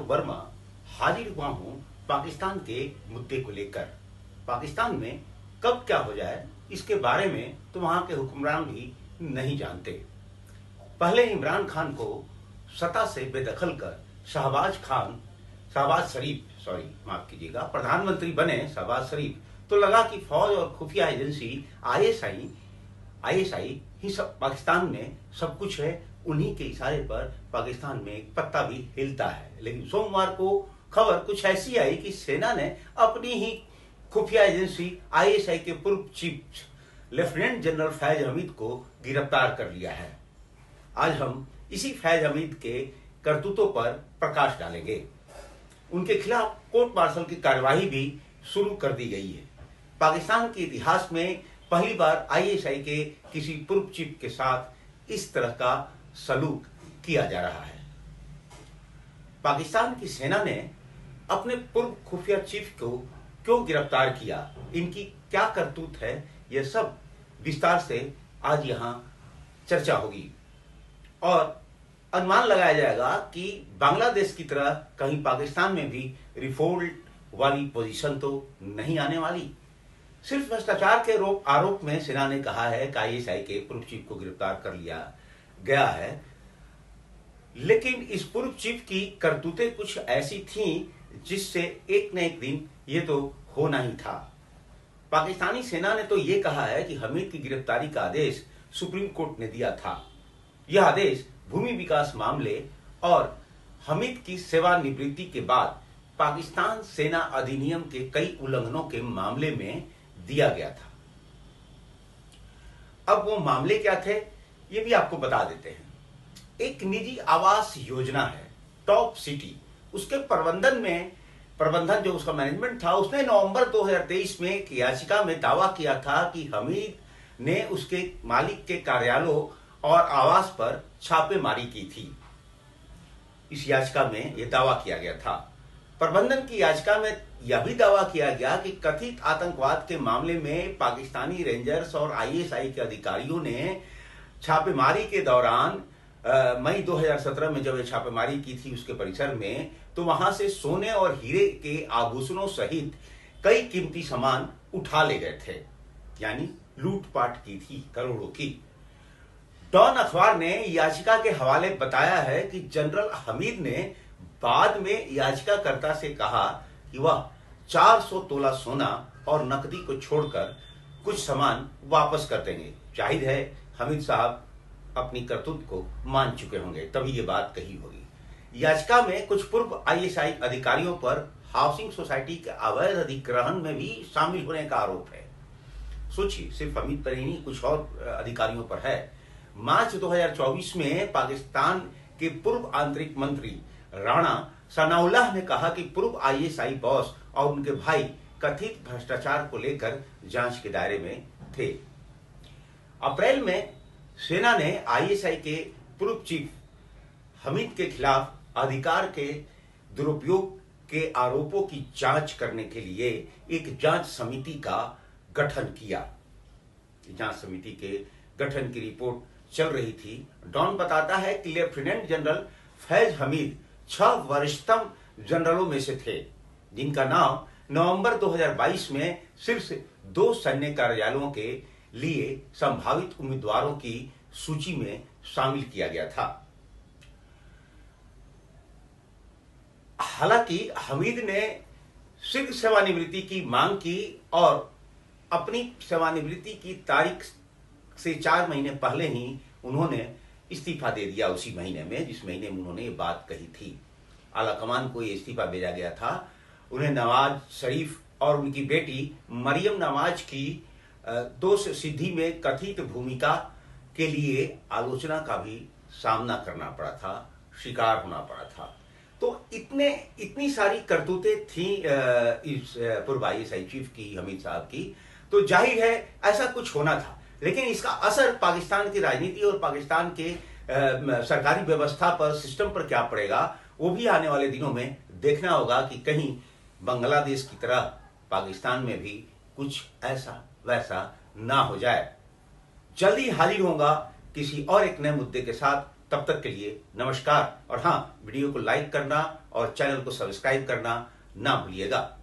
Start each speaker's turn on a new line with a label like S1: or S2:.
S1: वर्मा हाजिर हुआ हूं पाकिस्तान के मुद्दे को लेकर। पाकिस्तान में कब क्या हो जाए इसके बारे में तो वहां के हुक्मरान भी नहीं जानते। पहले इमरान खान को सत्ता से बेदखल कर शहबाज शरीफ माफ कीजिएगा प्रधानमंत्री बने शहबाज शरीफ, तो लगा कि फौज और खुफिया एजेंसी आईएसआई ही सब पाकिस्तान में सब कुछ है, उन्हीं के इशारे पर पाकिस्तान में एक पत्ता भी हिलता है। लेकिन सोमवार को खबर कुछ ऐसी आई कि सेना ने अपनी ही खुफिया एजेंसी आईएसआई के पूर्व chief lieutenant general Faiz Hamid को गिरफ्तार कर लिया है। आज हम इसी फैज हमीद के करतूतों पर प्रकाश डालेंगे। उनके खिलाफ कोर्ट मार्शल की कार्यवाही भी शुरू कर दी गई है। पाकिस्तान के इतिहास में पहली बार आईएसआई के किसी पूर्व चीफ के साथ इस तरह का सलूक किया जा रहा है। पाकिस्तान की सेना ने अपने पूर्व खुफिया चीफ को क्यों गिरफ्तार किया, इनकी क्या करतूत है, यह सब विस्तार से आज यहां चर्चा होगी और अनुमान लगाया जाएगा कि बांग्लादेश की तरह कहीं पाकिस्तान में भी रिफोल्ट वाली पोजीशन तो नहीं आने वाली। सिर्फ भ्रष्टाचार के आरोप में सेना ने कहा है कि आईएसआई के पूर्व चीफ को गिरफ्तार कर लिया गया है, लेकिन इस पूर्व चीफ की करतूतें कुछ ऐसी थीं जिससे एक न एक दिन ये तो होना ही था। पाकिस्तानी सेना ने तो ये कहा है कि हमीद की गिरफ्तारी का आदेश सुप्रीम कोर्ट ने दिया था। यह आदेश भूमि विकास मामले और हमीद की सेवानिवृत्ति के बाद पाकिस्तान सेना अधिनियम के कई उल्लंघनों के मामले में दिया गया था। अब वो मामले क्या थे ये भी आपको बता देते हैं। एक निजी आवास योजना है टॉप सिटी, उसके प्रबंधन जो उसका मैनेजमेंट था, उसने नवंबर 2023 में एक याचिका में दावा किया था कि हमीद ने उसके मालिक के कार्यालयों और आवास पर छापेमारी की थी। इस याचिका में यह दावा किया गया था। प्रबंधन की याचिका में यह भी दावा किया गया कि कथित आतंकवाद के मामले में पाकिस्तानी रेंजर्स और आईएसआई के अधिकारियों ने छापेमारी के दौरान मई 2017 में जब ये छापेमारी की थी उसके परिसर में, तो वहां से सोने और हीरे के आभूषणों सहित कई कीमती सामान उठा ले गए थे, यानी लूटपाट की थी करोड़ों की। डॉन अखबार ने याचिका के हवाले बताया है कि जनरल हमीद ने बाद में याचिकाकर्ता से कहा कि वह 400 तोला सोना और नकदी को छोड़कर कुछ सामान वापस कर देंगे। जाहिर है हमीद साहब अपनी करतूत को मान चुके होंगे, तभी ये बात कही होगी। याचिका में कुछ पूर्व आईएसआई अधिकारियों पर हाउसिंग सोसाइटी के अवैध अधिग्रहण में भी शामिल होने का आरोप है। सोचिए, सिर्फ हमीद पर ही नहीं, कुछ और अधिकारियों पर है। मार्च 2024 में पाकिस्तान के पूर्व आंतरिक मंत्री राणा सनाउल्लाह ने कहा कि पूर्व आईएसआई बॉस और उनके भाई कथित भ्रष्टाचार को लेकर जांच के दायरे में थे। अप्रैल में सेना ने आईएसआई के पूर्व चीफ हमीद के खिलाफ अधिकार के दुरुपयोग के आरोपों की जांच करने के लिए एक जांच समिति का गठन किया। जांच समिति के गठन की रिपोर्ट चल रही थी। डॉन बताता है कि लेफ्टिनेंट जनरल फैज हमीद 6 वरिष्ठतम जनरलों में से थे, जिनका नाम नवंबर 2022 में सिर्फ 2 सैन्य कार्यालयों के लिए संभावित उम्मीदवारों की सूची में शामिल किया गया था। हालांकि हमीद ने शीघ्र सेवानिवृत्ति की मांग की और अपनी सेवानिवृत्ति की तारीख से 4 महीने पहले ही उन्होंने इस्तीफा दे दिया, उसी महीने में जिस महीने में उन्होंने ये बात कही थी। आला कमान को ये इस्तीफा भेजा गया था। उन्हें नवाज शरीफ और उनकी बेटी मरियम नवाज की दोष सिद्धि में कथित भूमिका के लिए आलोचना का भी सामना करना पड़ा था, शिकार होना पड़ा था। तो इतनी सारी करतूतें थी इस पूर्व आईएसआई चीफ की, हमीद साहब की, तो जाहिर है ऐसा कुछ होना था। लेकिन इसका असर पाकिस्तान की राजनीति और पाकिस्तान के सरकारी व्यवस्था पर, सिस्टम पर क्या पड़ेगा, वो भी आने वाले दिनों में देखना होगा कि कहीं बांग्लादेश की तरह पाकिस्तान में भी कुछ ऐसा वैसा ना हो जाए। जल्दी हाजिर होगा किसी और एक नए मुद्दे के साथ। तब तक के लिए नमस्कार। और हाँ, वीडियो को लाइक करना और चैनल को सब्सक्राइब करना ना भूलिएगा।